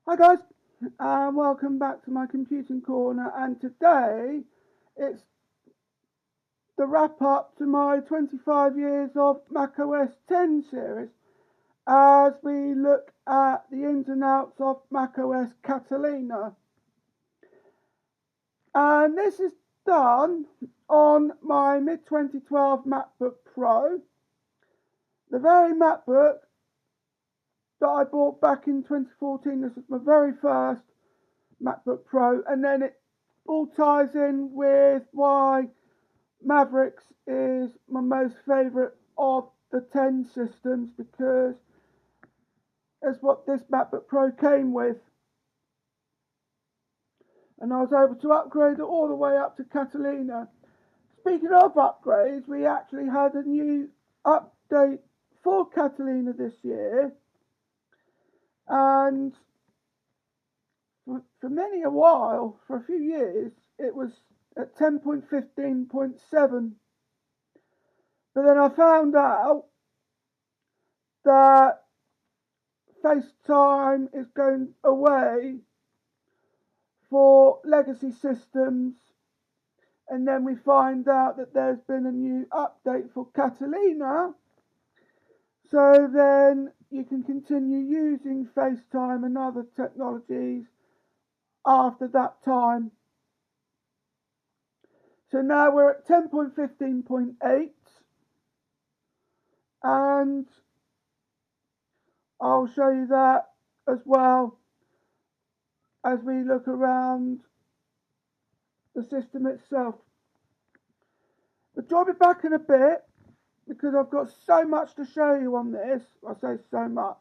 Hi guys, and welcome back to my computing corner. And today it's the wrap up to my 25 years of macOS 10 series as we look at the ins and outs of macOS Catalina. And this is done on my mid 2012 MacBook Pro, the very MacBook that I bought back in 2014. This was my very first MacBook Pro, and then it all ties in with why Mavericks is my most favourite of the 10 systems, because it's what this MacBook Pro came with, and I was able to upgrade it all the way up to Catalina. Speaking of upgrades, we actually had a new update for Catalina this year, and for many a while, for a few years, it was at 10.15.7. But then I found out that FaceTime is going away for legacy systems, and then we find out that there's been a new update for Catalina, so then you can continue using FaceTime and other technologies after that time. So now we're at 10.15.8, and I'll show you that as well as we look around the system itself. But join me back in a bit, because I've got so much to show you on this. I say so much.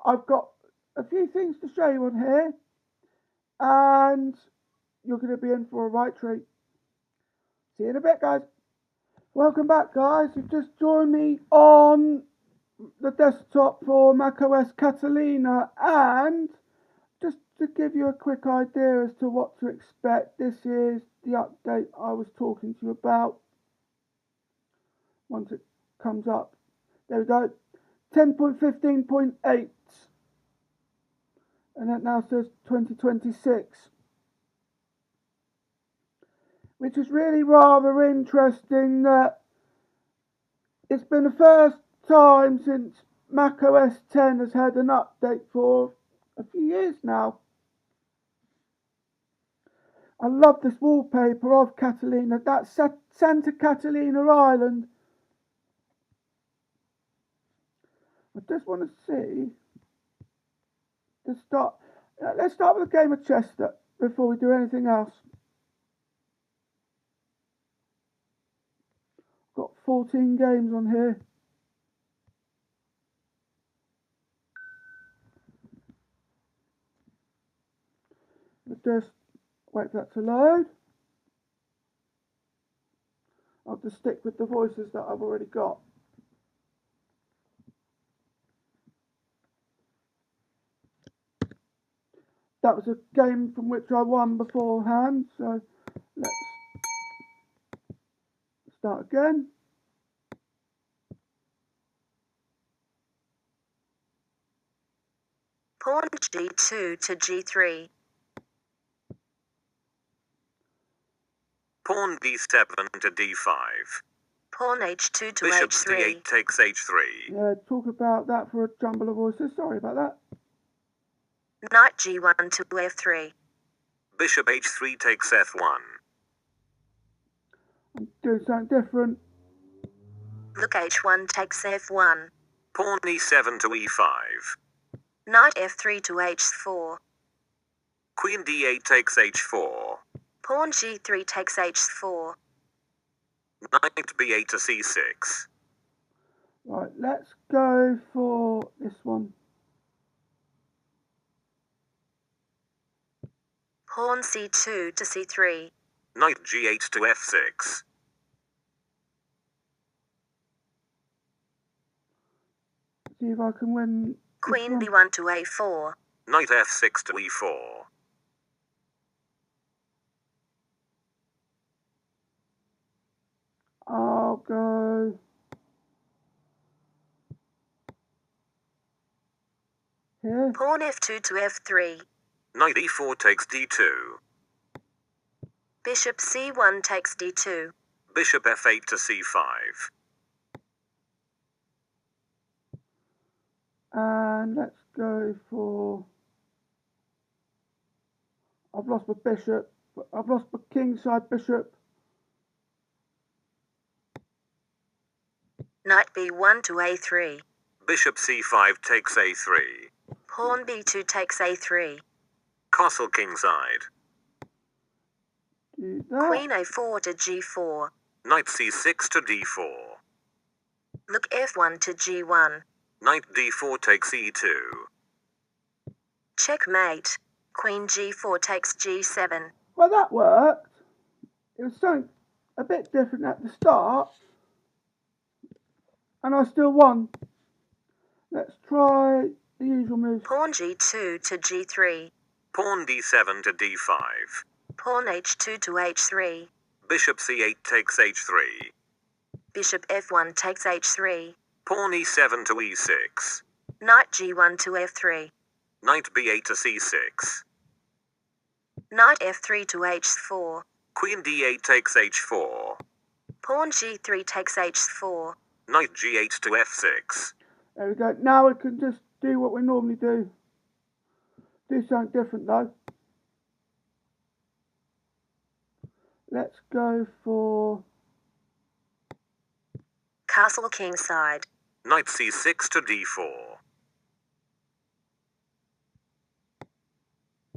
I've got a few things to show you on here, and you're going to be in for a right treat. See you in a bit, guys. Welcome back, guys. You've just joined me on the desktop for macOS Catalina, and just to give you a quick idea as to what to expect, this is the update I was talking to you about. Once it comes up, there we go, 10.15.8, and that now says 2026, which is really rather interesting that it's been the first time since macOS 10 has had an update for a few years now. I love this wallpaper of Catalina. That's Santa Catalina Island. I just want to see let's start with a game of chess before we do anything else. Got 14 games on here. Let's just wait for that to load. I'll just stick with the voices that I've already got. That was a game from which I won beforehand, so let's start again. Pawn g2 to g3. Pawn d7 to d5. Pawn h2 to Bishop h3. d8 takes h3. Yeah, talk about that for a jumble of voices. Sorry about that. Knight g1 to f3. Bishop h3 takes f1. I'm doing something different. Rook h1 takes f1. Pawn e7 to e5. Knight f3 to h4. Queen d8 takes h4. Pawn g3 takes h4. Knight b8 to c6. Right, let's go for this one. Pawn c2 to c3. Knight g8 to f6. See if I can win. Queen b1 to a4. Knight f6 to e4. I'll go Here. Pawn f2 to f3. Knight e4 takes d2. Bishop c1 takes d2. Bishop f8 to c5. And let's go for... I've lost my bishop. I've lost my kingside bishop. Knight b1 to a3. Bishop c5 takes a3. Pawn b2 takes a3. Castle kingside. Do that. Queen a4 to g4. Knight c6 to d4. Look f1 to g1. Knight d4 takes e2. Checkmate. Queen g4 takes g7. Well, that worked. It was something a bit different at the start. And I still won. Let's try the usual moves. Pawn g2 to g3. Pawn d7 to d5. Pawn h2 to h3. Bishop c8 takes h3. Bishop f1 takes h3. Pawn e7 to e6. Knight g1 to f3. Knight b8 to c6. Knight f3 to h4. Queen d8 takes h4. Pawn g3 takes h4. Knight g8 to f6. There we go. Now we can just do what we normally do. Do something different though. Let's go for... Castle kingside. Knight c6 to d4.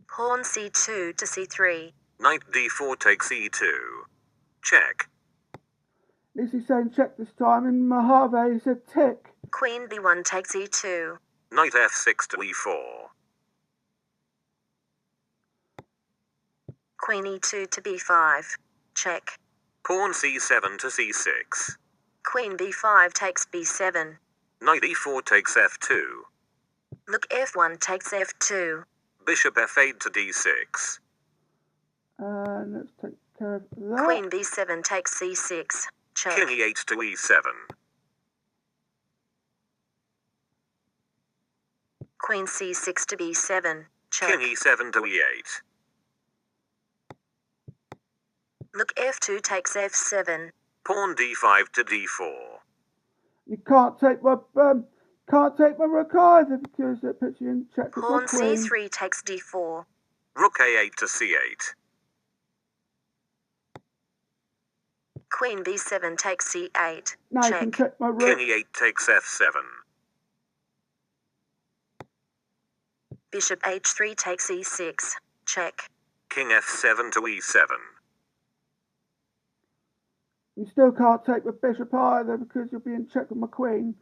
Pawn c2 to c3. Knight d4 takes e2. Check. At least he's saying check this time. In Mojave he said tick. Queen b1 takes e2. Knight f6 to e4. Queen e2 to b5. Check. Pawn c7 to c6. Queen b5 takes b7. Knight e4 takes f2. Look f1 takes f2. Bishop f8 to d6. And let's take care of that. Queen b7 takes c6. Check. King e8 to e7. Queen c6 to b7. Check. King e7 to e8. Look f2 takes f7. Pawn d5 to d4. You can't take my rook either because it puts you in check with my Pawn queen. c3 takes d4. Rook a8 to c8. Queen b7 takes c8. Now you can Check. check my King rook. e8 takes f7. Bishop h3 takes e6. Check. King f7 to e7. You still can't take my bishop either because you'll be in check with my queen.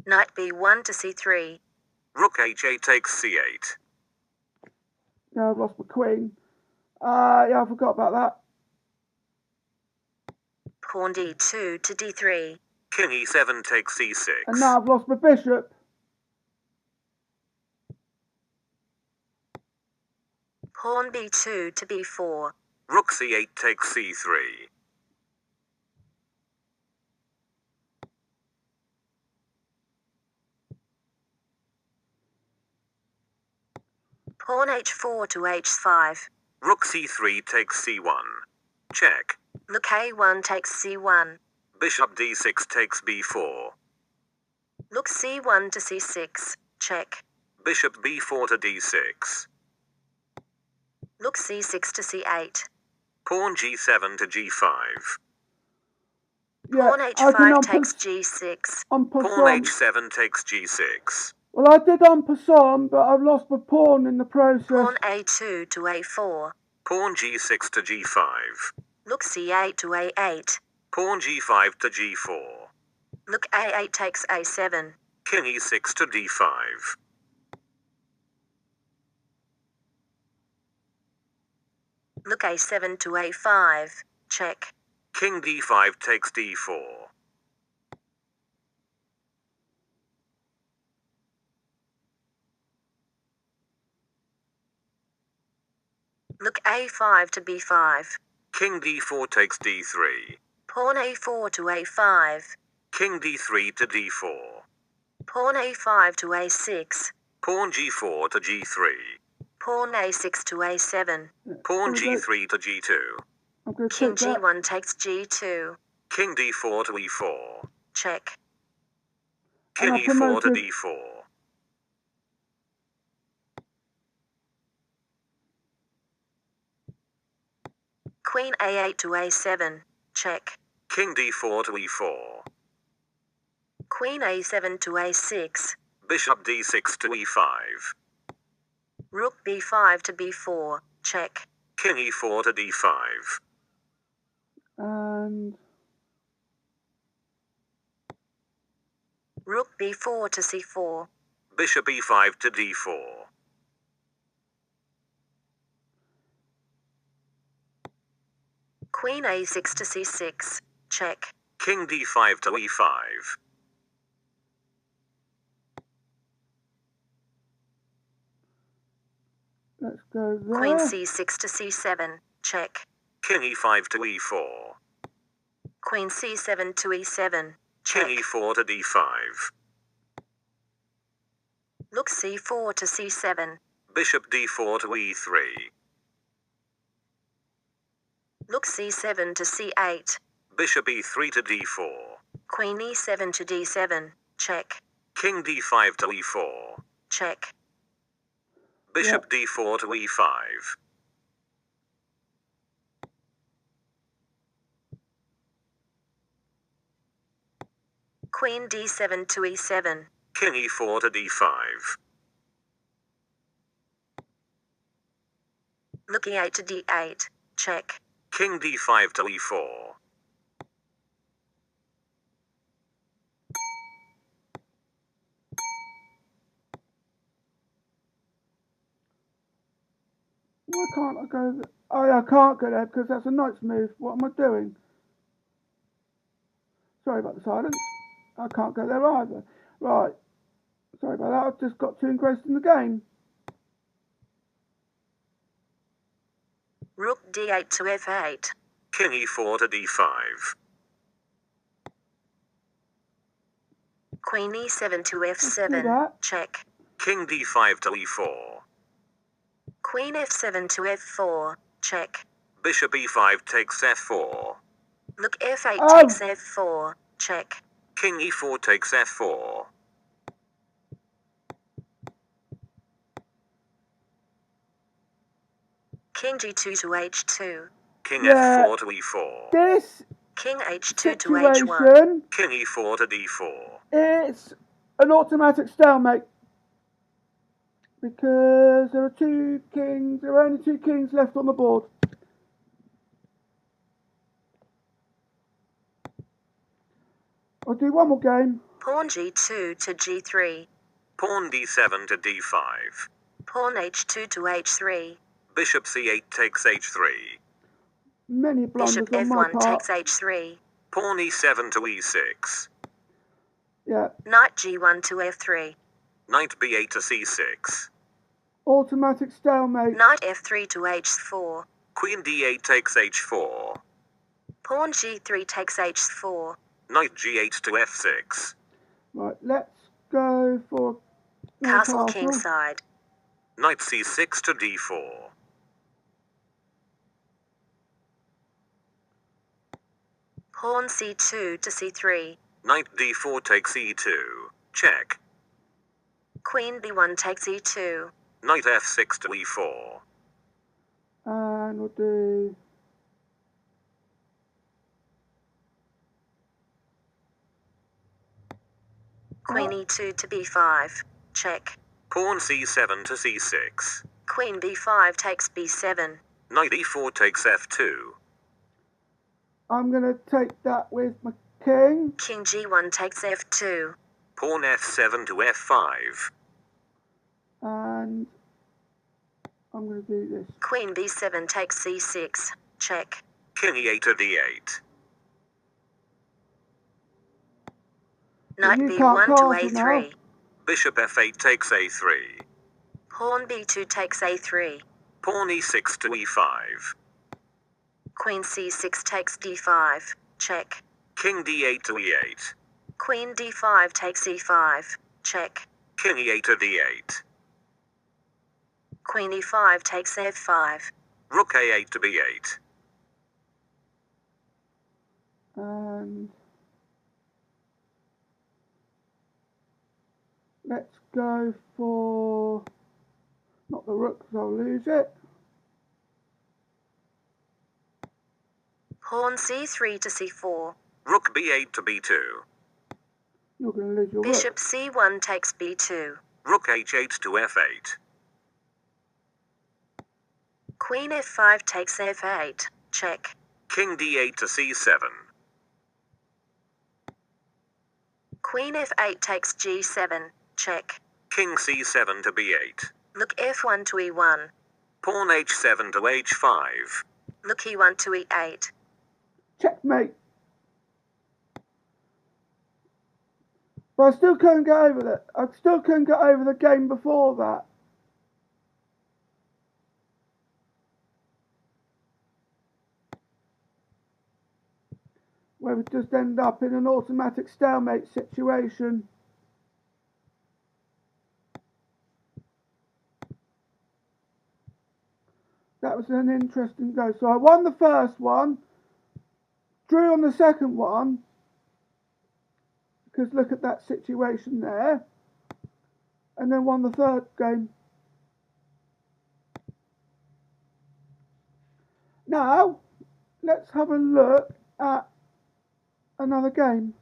Knight b1 to c3. Rook h8 takes c8. Now I've lost my queen. Yeah, I forgot about that. Pawn d2 to d3. King e7 takes c6. And now I've lost my bishop. Pawn b2 to b4. Rook c8 takes c3. Pawn h4 to h5. Rook c3 takes c1. Check. Look a1 takes c1. Bishop d6 takes b4. Look c1 to c6. Check. Bishop b4 to d6. Look c6 to c8. Pawn g7 to g5. Yeah, Pawn I can h5 takes g6. en Pawn passant. h7 takes g6. Well, I did en passant, but I've lost my pawn in the process. Pawn a2 to a4. Pawn g6 to g5. Look c8 to a8. Pawn g5 to g4. Look a8 takes a7. King e6 to d5. Look a7 to a5. Check. King d5 takes d4. Look a5 to b5. King d4 takes d3. Pawn a4 to a5. King d3 to d4. Pawn a5 to a6. Pawn g4 to g3. Pawn a6 to a7. Pawn There we go. g3 to g2. I'm going to King take that. g1 takes g2. King d4 to e4. Check. King I e4 to promoted. d4. Queen a8 to a7. Check. King d4 to e4. Queen a7 to a6. Bishop d6 to e5. Rook b5 to b4. Check. King e4 to d5. And Rook b4 to c4. Bishop e5 to d4. Queen a6 to c6. Check. King d5 to e5. let's go there. Queen c6 to c7. Check. King e5 to e4. Queen c7 to e7. Check. King e4 to d5. Rook c4 to c7. Bishop d4 to e3. Rook c7 to c8. Bishop e3 to d4. Queen e7 to d7. Check. King d5 to e4. Check. Bishop d4 to e5. Queen d7 to e7. King e4 to d5. Rook e8 to d8. Check. King d5 to e4. Why can't I go there? Oh yeah, I can't go there because that's a knight's move. What am I doing? Sorry about the silence. I can't go there either. Right. Sorry about that. I've just got too engrossed in the game. Rook d8 to f8. King e4 to d5. Queen e7 to Let's do f7. that. Check. King d5 to e4. Queen f7 to f4. Check. Bishop e5 takes f4. Rook f8 Oh. takes f4. Check. King e4 takes f4. King g2 to h2. King Yeah. f4 to e4. This King h2 to h1. situation, King e4 to d4. it's an automatic stalemate. Because there are only two kings left on the board. I'll do one more game. Pawn g2 to g3. Pawn d7 to d5. Pawn h2 to h3. Bishop c8 takes h3. Many blunders Bishop on my f1 part. takes h3. Pawn e7 to e6. Yeah, Knight g1 to f3. Knight b8 to c6. automatic stalemate. Knight f3 to h4. Queen d8 takes h4. Pawn g3 takes h4. Knight g8 to f6. Right, let's go for Castle kingside. Knight c6 to d4. Pawn c2 to c3. Knight d4 takes e2. Check. Queen b1 takes e2. Knight f6 to e4. And we'll do Queen e2 to b5. Check. Pawn c7 to c6. Queen b5 takes b7. Knight e4 takes f2. I'm going to take that with my king. King g1 takes f2. Pawn f7 to f5. And I'm going to do this. Queen b7 takes c6. Check. King e8 to d8. Knight You b1 can't to castle a3. now. Bishop f8 takes a3. Pawn b2 takes a3. Pawn e6 to e5. Queen c6 takes d5. Check. King d8 to e8. Queen d5 takes e5. check. King E8 to D8. Queen E5 takes F5. Rook A8 to B8. And let's go for, not the rook because I'll lose it. Pawn C3 to C4. Rook B8 to B2. You're going to lose your Bishop rook. C1 takes B2. Rook H8 to F8. Queen F5 takes F8. Check. King D8 to C7. Queen F8 takes G7. Check. King C7 to B8. Look F1 to E1. Pawn H7 to H5. Look E1 to E8. Checkmate. But I still couldn't get over that. I still couldn't get over the game before that. Where we just end up in an automatic stalemate situation. That was an interesting go. So I won the first one, drew on the second one, because look at that situation there, and then won the third game. Now, let's have a look at another game.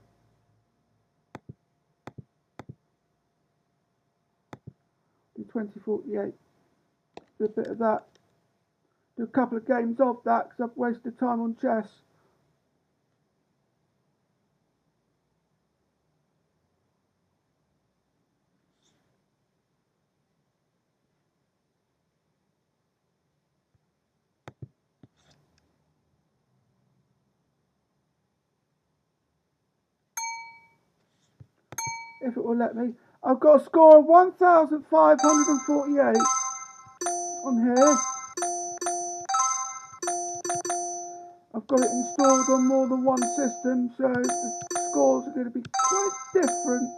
Do 2048. Do a bit of that. Do a couple of games of that because I've wasted time on chess. If it will let me. I've got a score of 1,548 on here. I've got it installed on more than one system, so the scores are going to be quite different.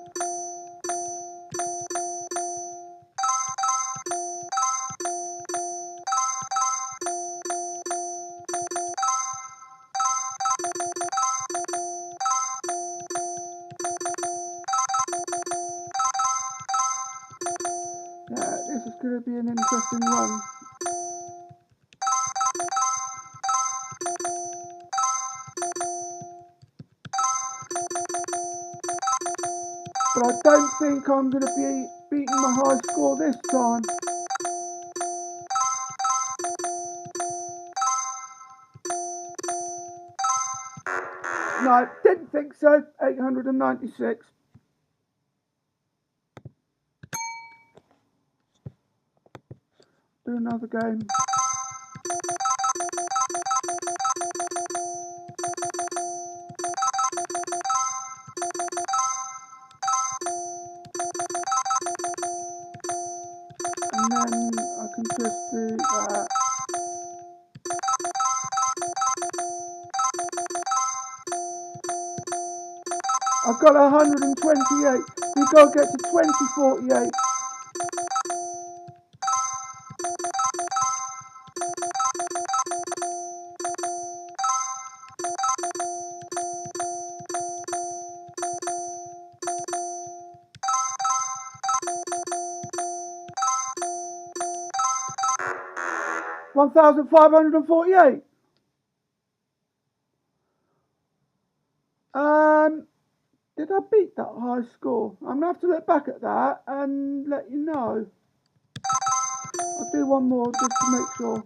Yeah, this is going to be an interesting one. But I don't think I'm going to be beating my high score this time. No, didn't think so. 896. Do another game. And then I can just do that. I've got 128. We've got to get to 2048. $1,548. Did I beat that high score? I'm gonna have to look back at that and let you know. I'll do one more just to make sure.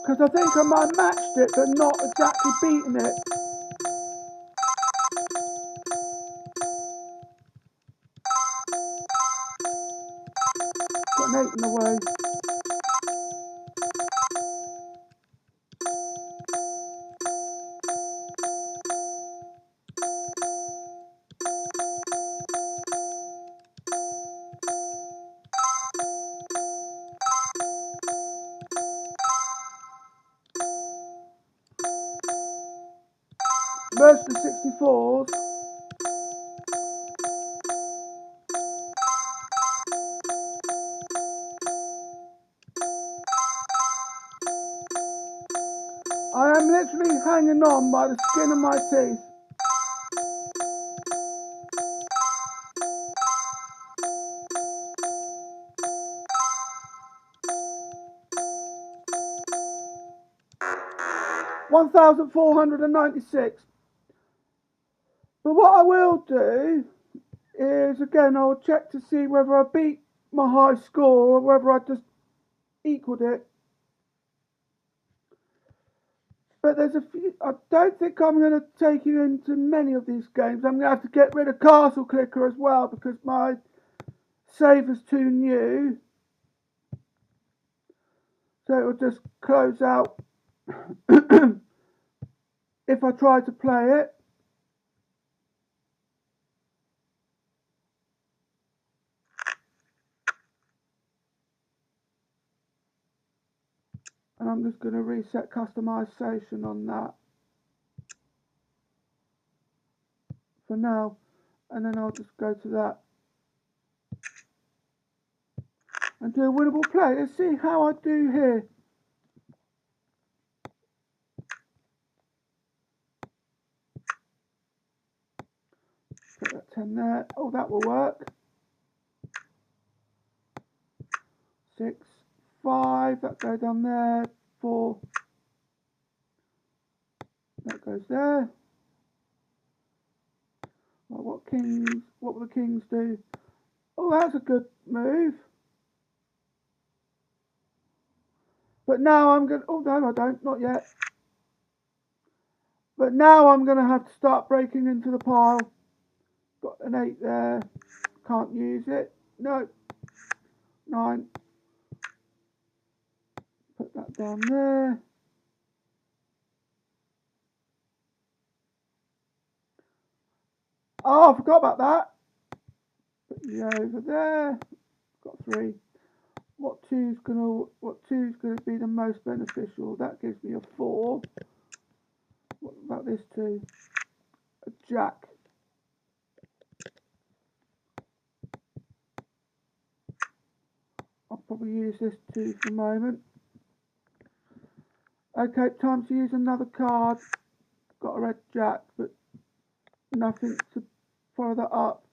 Because I think I might have matched it, but not exactly beaten it. Got an 8 in the way. Versus the 64s. I am literally hanging on by the skin of my teeth. $1,496. But what I will do is, again, I'll check to see whether I beat my high score or whether I just equaled it. But there's a few, I don't think I'm going to take you into many of these games. I'm going to have to get rid of Castle Clicker as well because my save is too new. So it will just close out if I try to play it. And I'm just going to reset customization on that for now. And then I'll just go to that and do a winnable play. Let's see how I do here. Put that 10 there. Oh, that will work. 6, 5, that goes down there. 4, that goes there. Well, what will the kings do? Oh, that's a good move. But now I'm going to, oh no I don't, not yet. But now I'm going to have to start breaking into the pile. Got an 8 there. Can't use it. No. 9. Put that down there. Oh, I forgot about that. Put you over there. Got 3. What two's gonna be the most beneficial? That gives me a 4. What about this 2? A jack. I'll probably use this 2 for the moment. Okay, time to use another card. Got a red jack, but nothing to follow that up.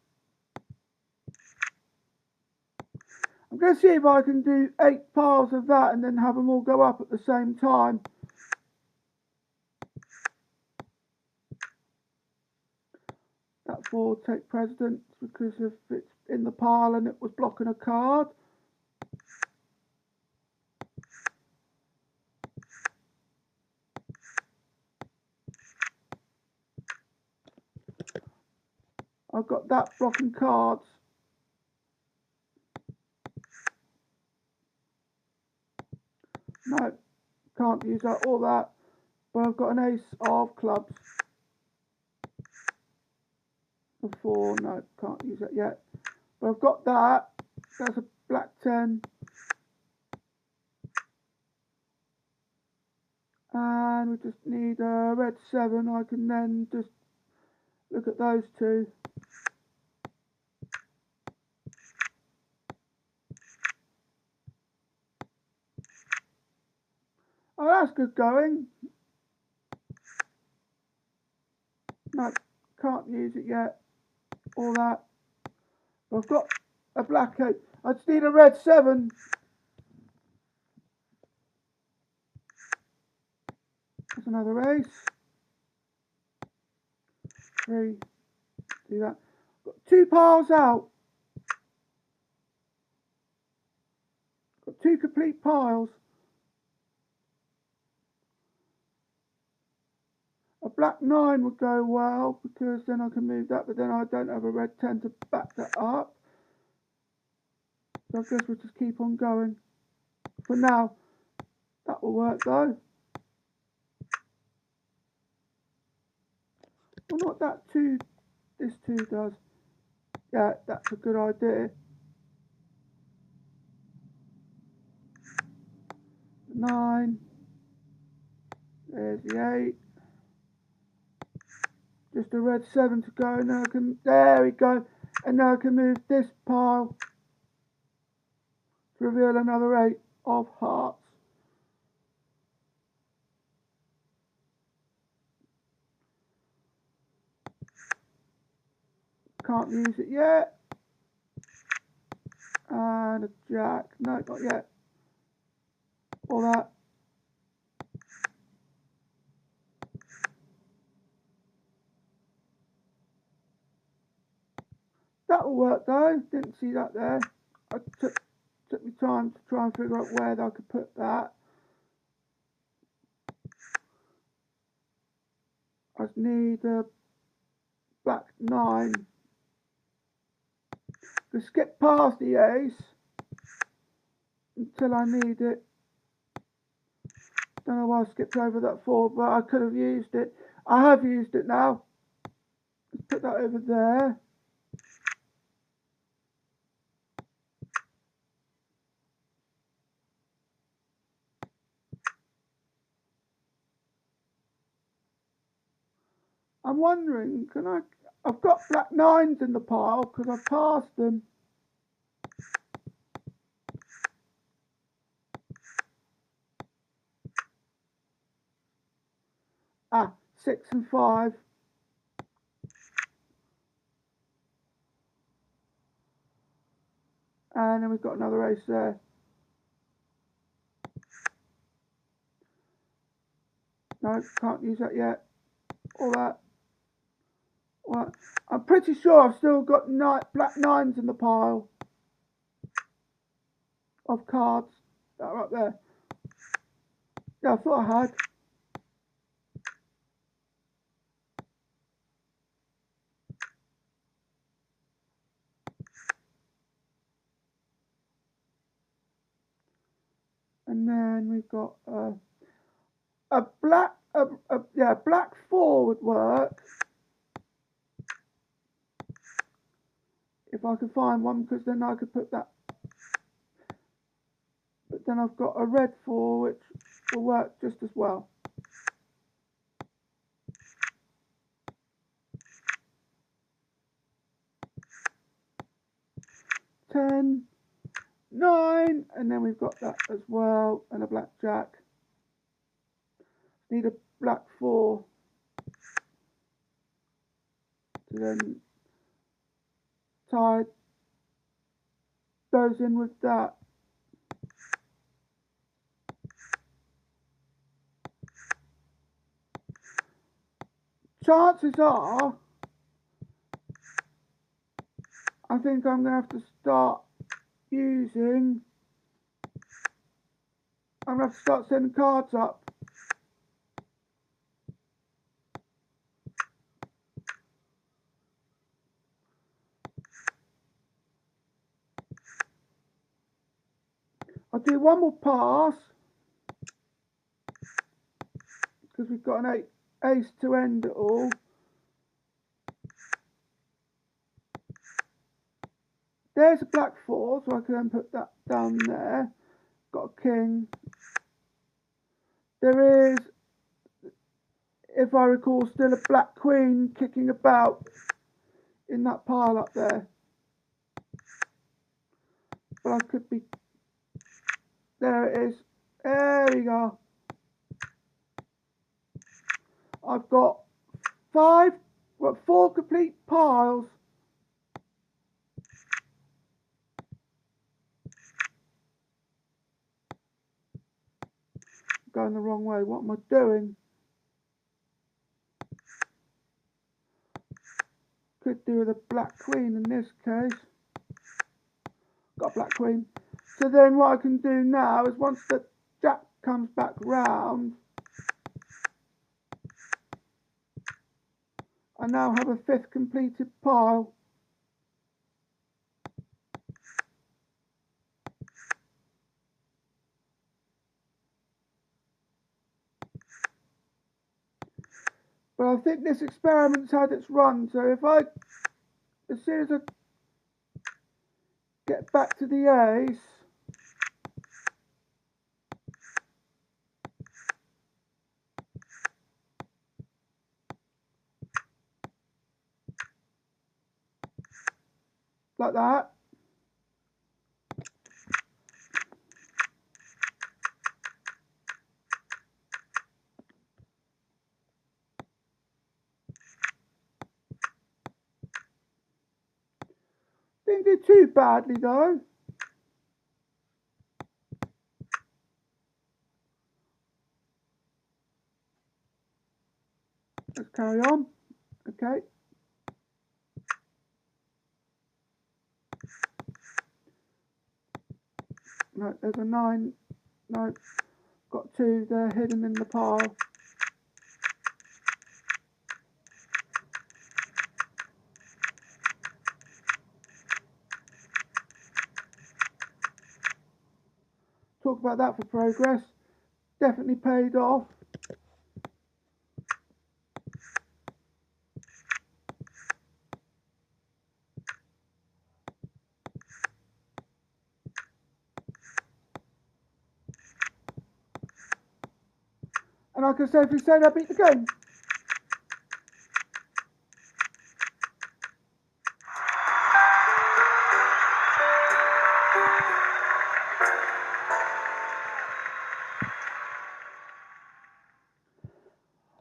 I'm going to see if I can do 8 piles of that and then have them all go up at the same time. That 4 will take precedence because if it's in the pile and it was blocking a card. I've got that blocking cards. No, can't use that or that. But I've got an ace of clubs. A 4, no, can't use that yet. But I've got that. That's a black 10. And we just need a red 7. I can then just look at those 2. Oh, that's good going. No, can't use it yet. All that. I've got a black 8. I just need a red 7. That's another ace. 3. Do that. Got 2 piles out. Got 2 complete piles. A black 9 would go well because then I can move that, but then I don't have a red 10 to back that up. So I guess we'll just keep on going. For now, that will work though. I wonder what that 2, this 2 does. Yeah, that's a good idea. 9. There's the 8. Just a red 7 to go, and then I can, there we go. And now I can move this pile to reveal another 8 of hearts. Can't use it yet. And a jack. No, not yet. All that. That'll work though. Didn't see that there. I took me time to try and figure out where I could put that. I just need a black 9. To skip past the ace until I need it. Don't know why I skipped over that 4, but I could have used it. I have used it now. Let's put that over there. I'm wondering, I've got black 9s in the pile because I've passed them. Ah, 6 and 5. And then we've got another ace there. No, can't use that yet. All that. What? I'm pretty sure I've still got black 9s in the pile of cards that are up there. Yeah, I thought I had. And then we've got black 4 would work if I could find one, because then I could put that. But then I've got a red 4 which will work just as well. Ten, 9, and then we've got that as well, and a black jack. Need a black 4 to then tie those in with that. Chances are, I think I'm going to have to start using, I'm going to have to start sending cards up. I'll do one more pass, because we've got an ace to end it all. There's a black 4, so I can then put that down there. Got a king. There is, if I recall, still a black queen kicking about in that pile up there. But I could be, there it is. There we go. I've got 4 complete piles. Going the wrong way. What am I doing? Could do with a black queen in this case. Got a black queen. So then what I can do now is once the jack comes back round, I now have a 5th completed pile. But I think this experiment's had its run, so as soon as I get back to the ace, like that. Didn't do too badly though. Let's carry on. Okay. No, there's a 9. No, got 2 there hidden in the pile. Talk about that for progress. Definitely paid off. And I can safely say that I beat the game.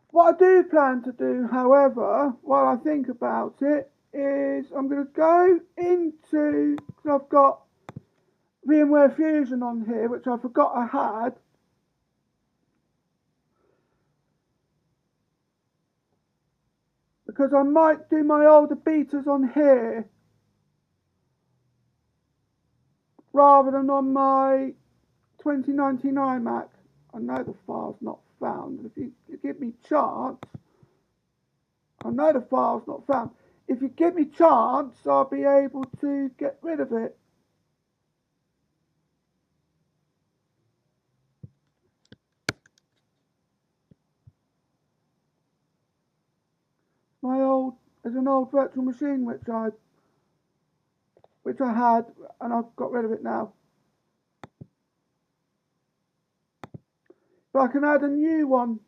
What I do plan to do, however, while I think about it, is I'm going to go into, because I've got VMware Fusion on here, which I forgot I had. Because I might do my older betas on here rather than on my 2099 Mac. I know the file's not found. If you give me chance, I know the file's not found. If you give me chance, I'll be able to get rid of it. There's an old virtual machine which I had, and I've got rid of it now. But I can add a new one.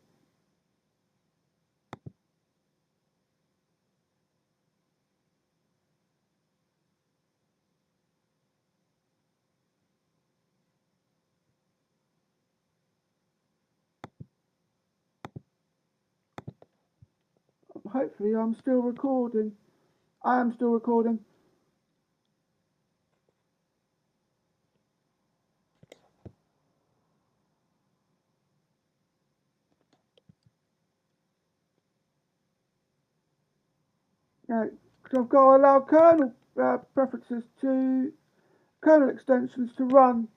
Hopefully I'm still recording. I am still recording. Yeah, because I've got to allow kernel preferences to kernel extensions to run.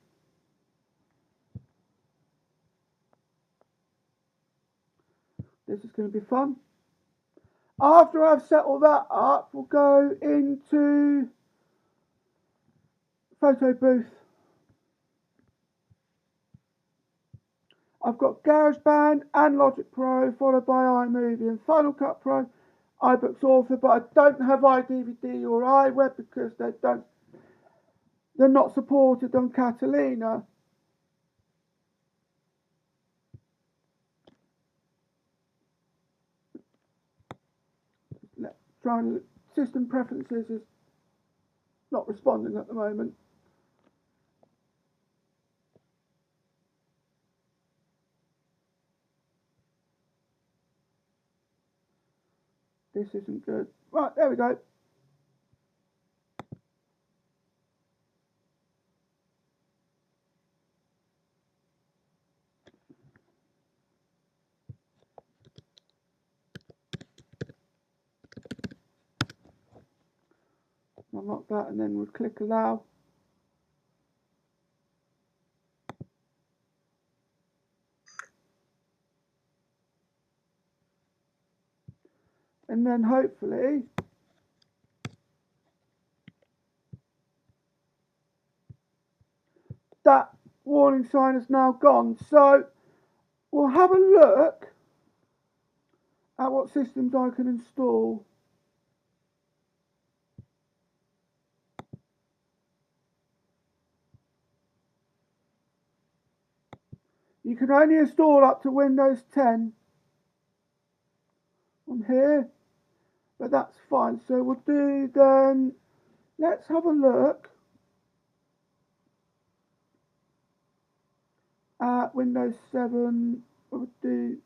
This is going to be fun. After I've set all that up, we'll go into Photo Booth. I've got GarageBand and Logic Pro, followed by iMovie and Final Cut Pro, iBooks Author, but I don't have iDVD or iWeb because they're not supported on Catalina. Trying system preferences is not responding at the moment. This isn't good. Right, there we go. Unlock that and then we'll click allow. And then hopefully that warning sign is now gone. So we'll have a look at what systems I can install. You can only install up to Windows 10 on here, but that's fine. So we'll do then let's have a look at Windows 7. What we'll do,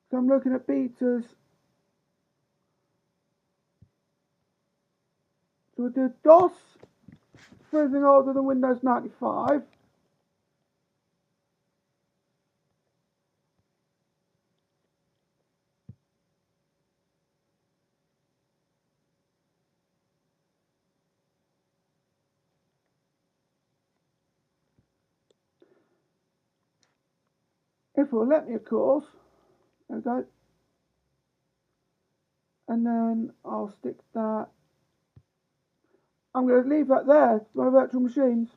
so I'm looking at betas. So we'll do DOS for anything older than Windows 95. If it will let me, of course. There we go. And then I'll stick that. I'm going to leave that there, my virtual machines.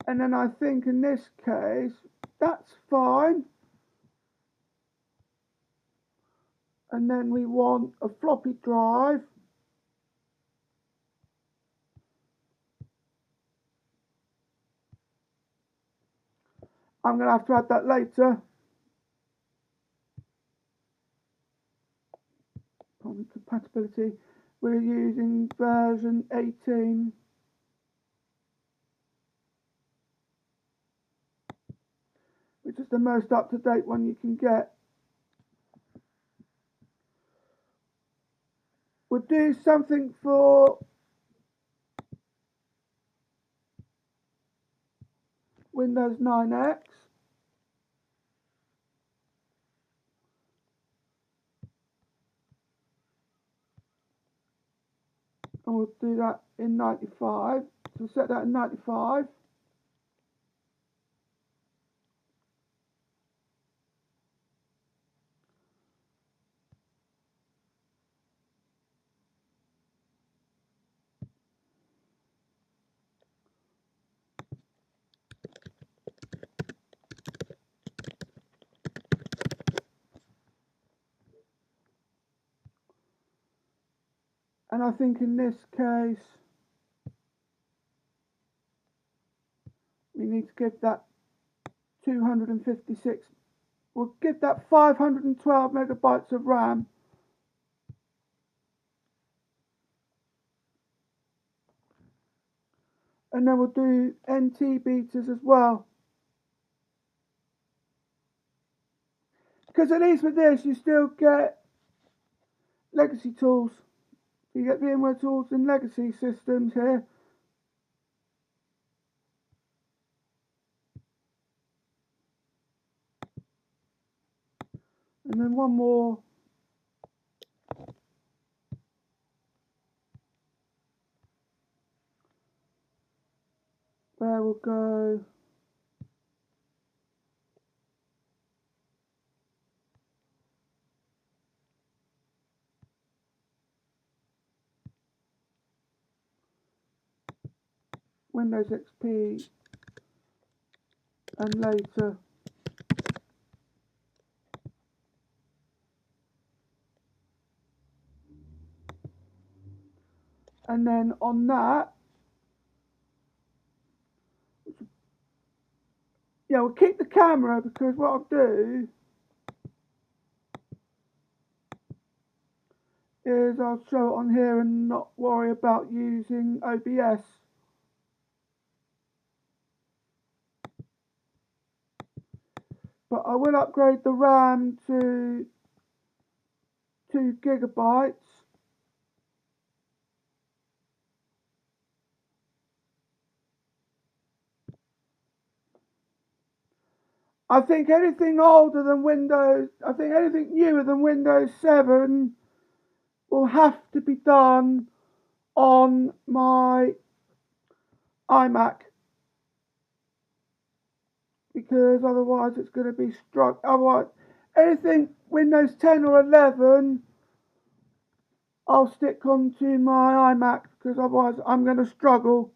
And then I think in this case, that's fine. And then we want a floppy drive. I'm going to have to add that later. Compatibility. We're using version 18. Which is the most up-to-date one you can get. We'll do something for Windows 9X. And we'll do that in 95. So we'll set that in 95. And I think in this case, we need to give that 256. We'll give that 512 megabytes of RAM. And then we'll do NT betas as well. Because at least with this, you still get legacy tools. You get VMware tools and legacy systems here. And then one more. There we'll go. Windows XP and later. And then on that, yeah, we'll keep the camera because what I'll do is I'll show it on here and not worry about using OBS. But I will upgrade the RAM to 2 gigabytes. I think anything older than Windows, I think anything newer than Windows 7 will have to be done on my iMac. Because otherwise it's going to be struck. Otherwise, anything Windows 10 or 11, I'll stick onto my iMac because otherwise I'm going to struggle.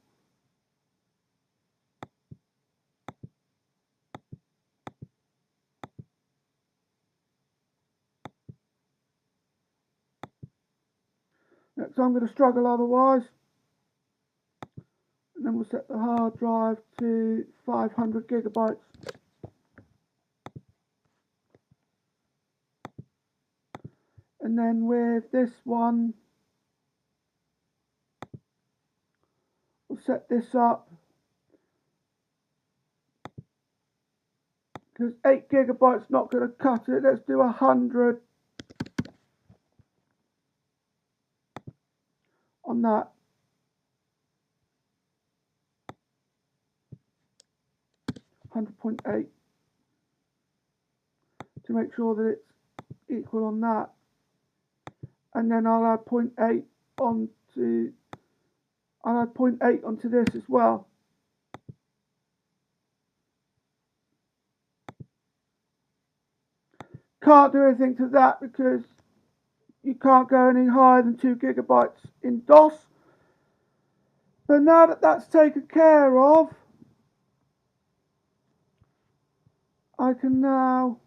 So I'm going to struggle otherwise. And then we'll set the hard drive to 500 gigabytes. And then with this one, we'll set this up because 8 gigabytes not going to cut it. Let's do 100 on that. 100.8 to make sure that it's equal on that. And then I'll add 0.8 onto this as well. Can't do anything to that because you can't go any higher than 2 gigabytes in DOS. But now that that's taken care of, I can now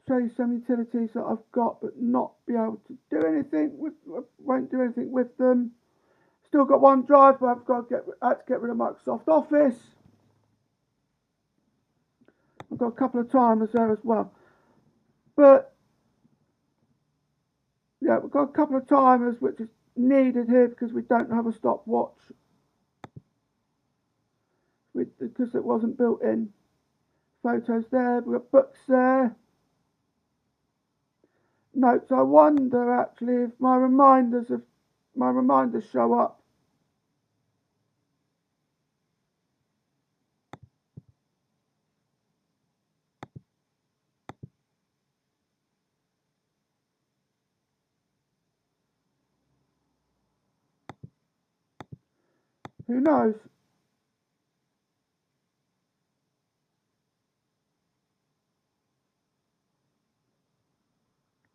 show you some utilities that I've got but not be able to do anything with, won't do anything with them. Still got OneDrive, but I had to get rid of Microsoft Office. I've got a couple of timers there as well. But yeah, we've got a couple of timers which is needed here because we don't have a stopwatch. Because it wasn't built in. Photos there, we've got books there. Notes. I wonder actually if my reminders show up. Who knows?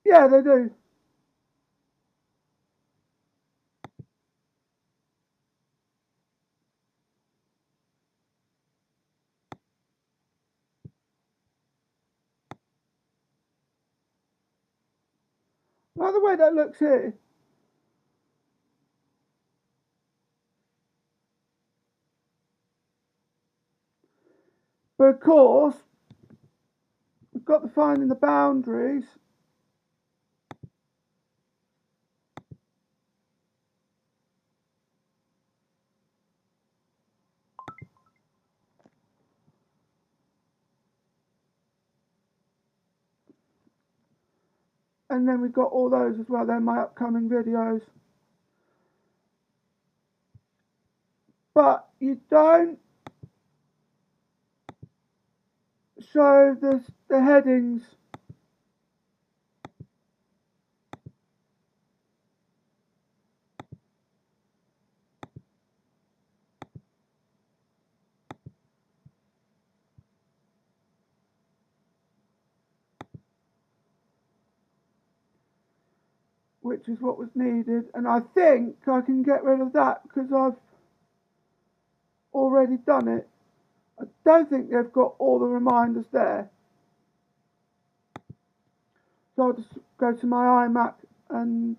Yeah, they do. Like the way that looks here. But of course, we've got to find in the boundaries. And then we've got all those as well. They're my upcoming videos. But you don't show the headings. Which is what was needed. And I think I can get rid of that because I've already done it. I don't think they've got all the reminders there. So I'll just go to my iMac and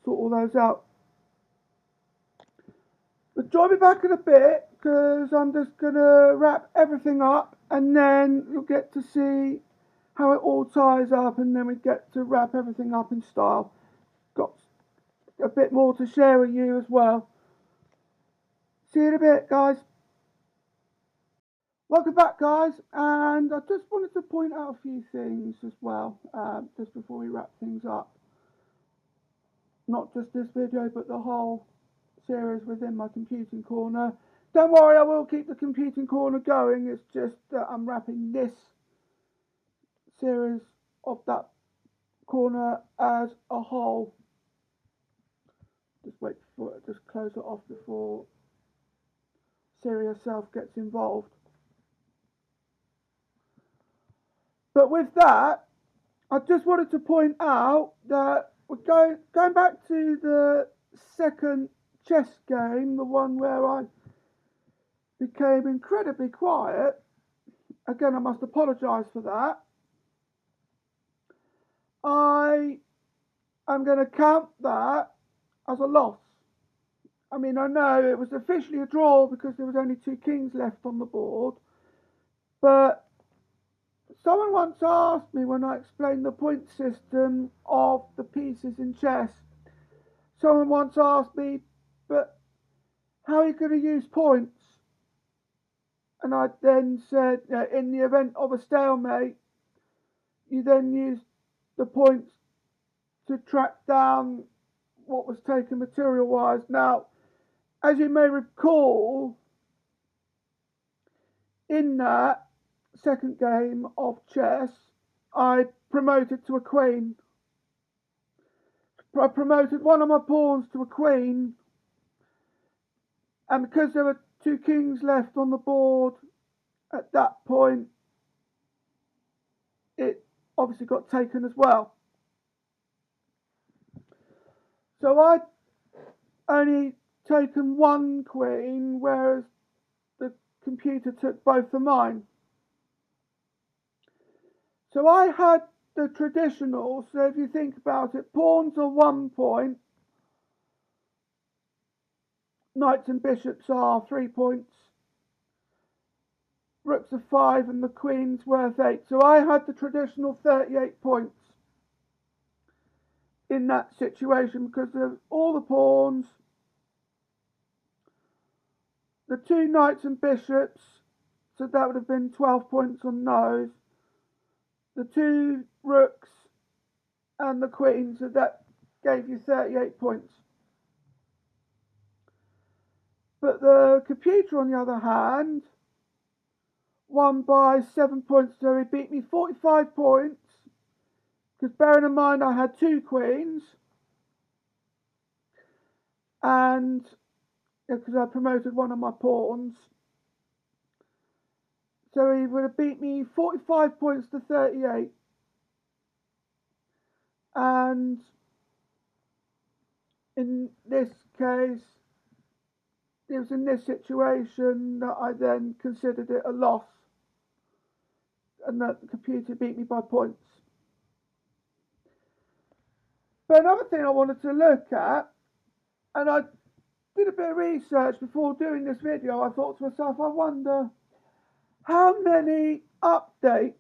sort all those out. But join me back in a bit because I'm just going to wrap everything up and then you'll get to see how it all ties up and then we get to wrap everything up in style. Got a bit more to share with you as well. See you in a bit, guys. Welcome back, guys, and I just wanted to point out a few things as well, just before we wrap things up. Not just this video, but the whole series within my computing corner. Don't worry, I will keep the computing corner going. It's just that I'm wrapping this series of that corner as a whole. Just wait for it, just close it off before Siri herself gets involved. But with that, I just wanted to point out that we're going back to the second chess game, the one where I became incredibly quiet. Again, I must apologise for that. I am going to count that as a loss. I mean, I know it was officially a draw because there was only 2 kings left on the board, but someone once asked me when I explained the point system of the pieces in chess, someone once asked me, but how are you going to use points? And I then said, in the event of a stalemate, you then use the points to track down what was taken material-wise. Now, as you may recall, in that second game of chess, I promoted to a queen. I promoted one of my pawns to a queen, and because there were 2 kings left on the board at that point, it obviously got taken as well. So I'd only taken 1 queen, whereas the computer took both of mine. So I had the traditional, so if you think about it, pawns are 1 point, knights and bishops are 3 points, rooks are 5, and the queen's worth 8. So I had the traditional 38 points in that situation because of all the pawns, the 2 knights and bishops, so that would have been 12 points on those, the 2 rooks and the queen, so that gave you 38 points. But the computer, on the other hand, won by 7 points, so he beat me 45 points, because bearing in mind I had 2 queens, and because I promoted one of my pawns, so he would have beat me 45 points to 38. And in this case, it was in this situation that I then considered it a loss, and that the computer beat me by points. But another thing I wanted to look at, and I did a bit of research before doing this video, I thought to myself, I wonder how many updates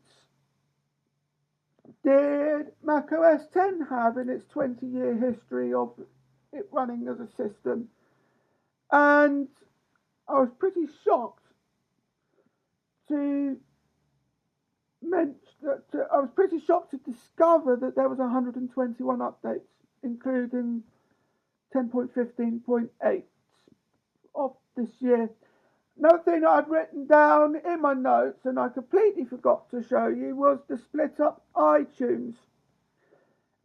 did macOS 10 have in its 20-year history of it running as a system? And I was pretty shocked to discover that there was 121 updates, including 10.15.8 of this year. Another thing that I'd written down in my notes, and I completely forgot to show you, was the split up iTunes,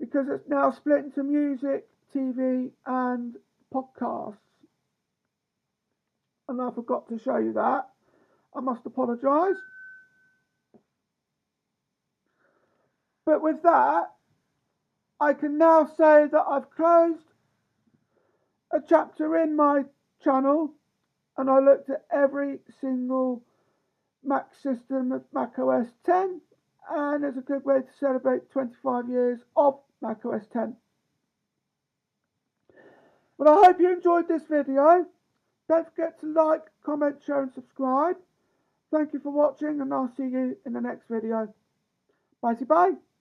because it's now split into music, TV and podcasts. And I forgot to show you that. I must apologise. But with that, I can now say that I've closed a chapter in my channel, and I looked at every single Mac system of macOS 10, and it's a good way to celebrate 25 years of macOS 10. But I hope you enjoyed this video. Don't forget to like, comment, share and subscribe. Thank you for watching, and I'll see you in the next video. Bye-bye.